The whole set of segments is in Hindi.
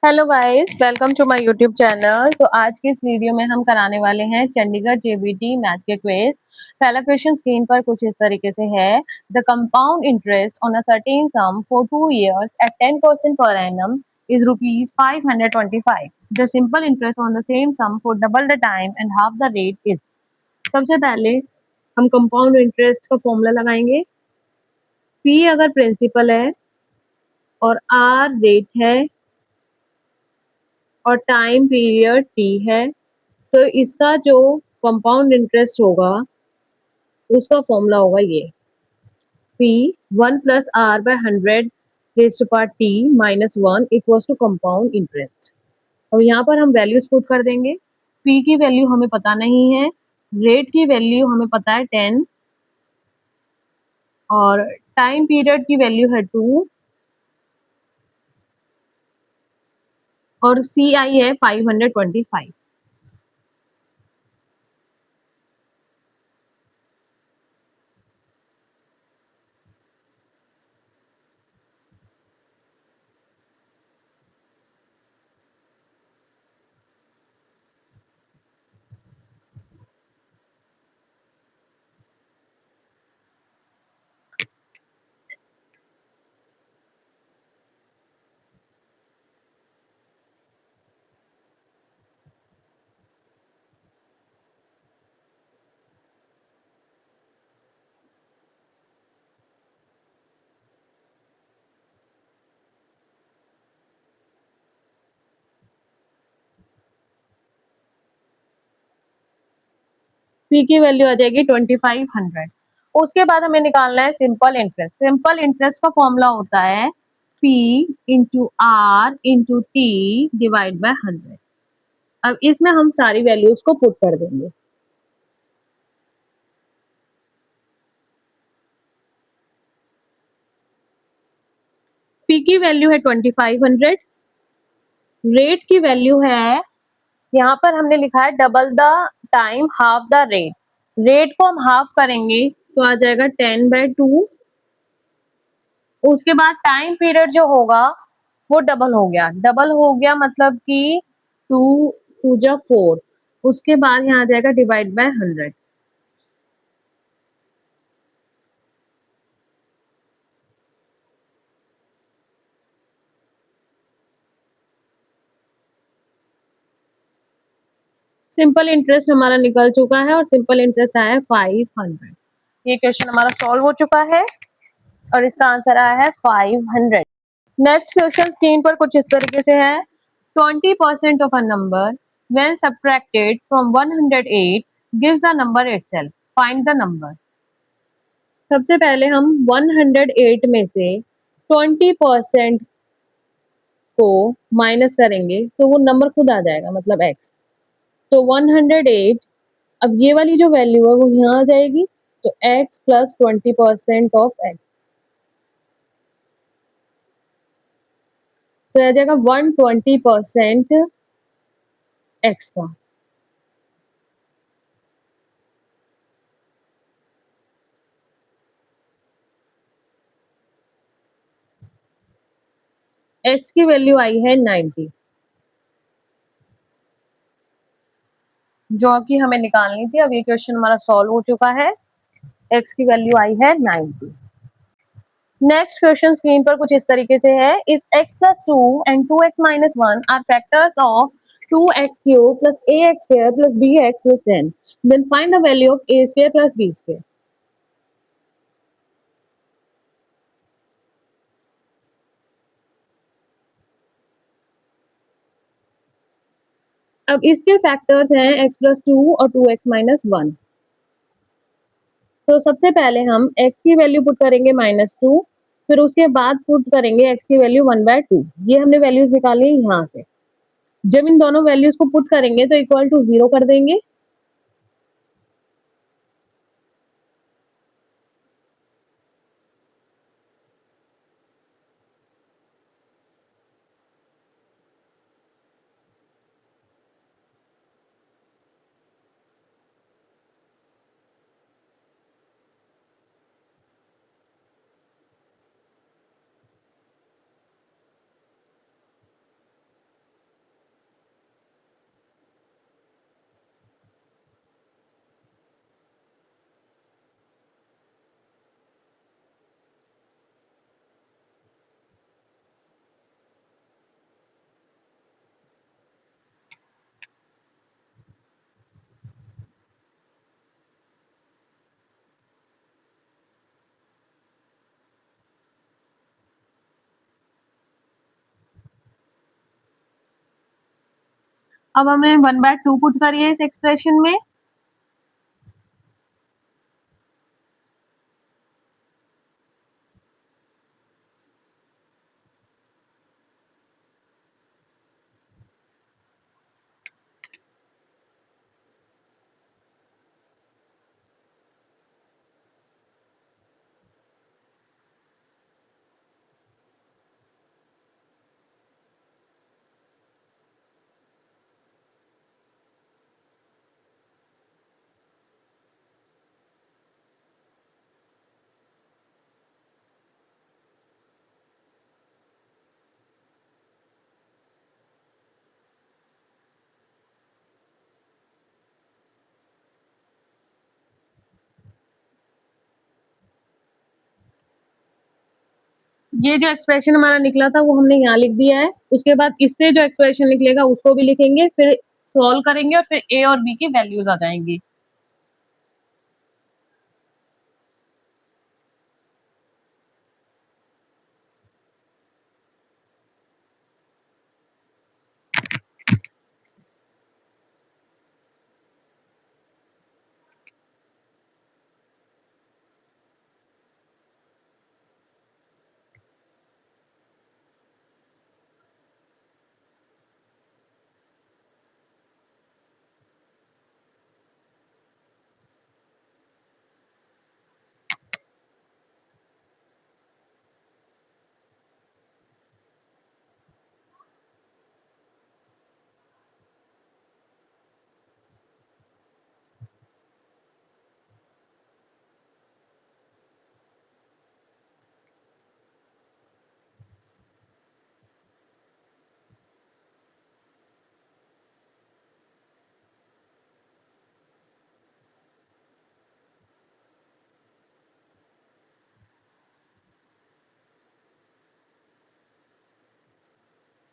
Hello guys, welcome to my YouTube channel. तो आज की इस वीडियो में हम कराने वाले हैं चंडीगढ़ जेबीटी मैथ के क्विज। पहला क्वेश्चन स्क्रीन पर कुछ इस तरीके से है। The compound interest on a certain sum for 2 years at 10% per annum is rupees 525. The simple interest on the same sum for double the time and half the rate is। सबसे पहले हम कंपाउंड इंटरेस्ट का फॉर्मूला लगाएंगे। P अगर प्रिंसिपल है और R रेट है और टाइम पीरियड टी है, तो इसका जो कंपाउंड इंटरेस्ट होगा उसका फॉर्मूला होगा ये P 1+r/100 raised to power T minus 1 equals to compound interest. और यहाँ पर हम वैल्यूज पुट कर देंगे। पी की वैल्यू हमें पता नहीं है, रेट की वैल्यू हमें पता है 10 और टाइम पीरियड की वैल्यू है 2 और सी आई है 525। पी की वैल्यू आ जाएगी 2500। उसके बाद हमें निकालना है सिंपल इंटरेस्ट। सिंपल इंटरेस्ट का फॉर्मूला होता है P into R into T divide by 100। अब इसमें हम सारी वैल्यूज को पुट कर देंगे। पी की वैल्यू है 2500, रेट की वैल्यू है, यहाँ पर हमने लिखा है double the time half the rate. Rate को हम हाफ करेंगे तो आ जाएगा 10/2। उसके बाद टाइम पीरियड जो होगा वो डबल हो गया। डबल हो गया मतलब कि 2 2 जा 4। उसके बाद यहाँ आ जाएगा डिवाइड बाय 100। सिंपल इंटरेस्ट हमारा निकल चुका है और सिंपल इंटरेस्ट आया है 500। ये क्वेश्चन हमारा सॉल्व हो चुका है और इसका आंसर आया है 500। नेक्स्ट क्वेश्चन स्क्रीन पर कुछ इस तरीके से है। 20% of a number when subtracted from 108 gives the number itself. Find the number. सबसे पहले हम 108 में से 20% को माइनस करेंगे तो वो नंबर खुद आ जाएगा, मतलब x। तो 108, अब ये वाली जो वैल्यू है वो यहाँ आ जाएगी, तो x प्लस 20% ऑफ x, तो आ जाएगा 120% x का। x की वैल्यू आई है 90, जो कि हमें निकालनी थी। अब ये क्वेश्चन हमारा सॉल्व हो चुका है। x की वैल्यू आई है 90। नेक्स्ट क्वेश्चन स्क्रीन पर कुछ इस तरीके से है। If x plus 2 and 2x-1 are factors of 2x³ plus ax² plus bx plus 10, then find the value of a² plus b²। अब इसके फैक्टर्स हैं x प्लस 2 और 2x-1। तो सबसे पहले हम x की वैल्यू पुट करेंगे -2, फिर उसके बाद पुट करेंगे x की वैल्यू 1/2। ये हमने वैल्यूज निकाली है यहाँ से। जब इन दोनों वैल्यूज को पुट करेंगे तो इक्वल टू 0 कर देंगे। अब हमने 1/2 पुट करिए इस एक्सप्रेशन में। ये जो एक्सप्रेशन हमारा निकला था वो हमने यहाँ लिख दिया है। उसके बाद इससे जो एक्सप्रेशन निकलेगा उसको भी लिखेंगे, फिर सॉल्व करेंगे और फिर ए और बी की वैल्यूज आ जाएंगी।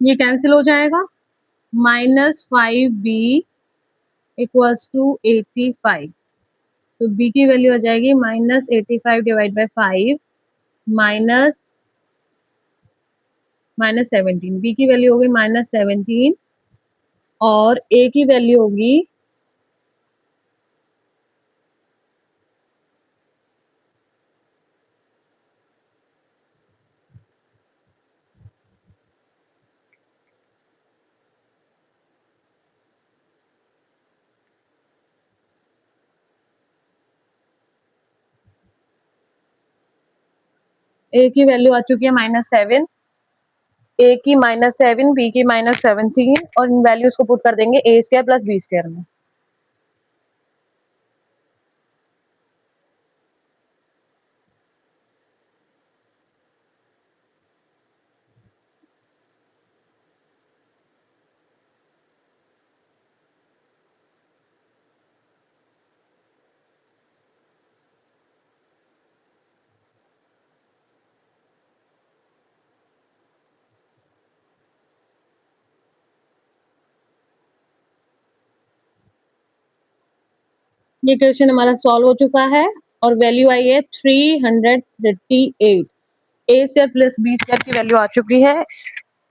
ये कैंसिल हो जाएगा। -5b equals to 85। तो b की वैल्यू आ जाएगी -85 डिवाइड बाय 5 माइनस -17। b की वैल्यू होगी -17 और a की वैल्यू होगी a की वैल्यू आ चुकी है -7, a की -7, b की -17 और इन वैल्यूज को पुट कर देंगे a² प्लस b² में। ये क्वेश्चन हमारा सॉल्व हो चुका है और वैल्यू आई है 338। a² प्लस b² की वैल्यू आ चुकी है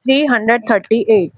338।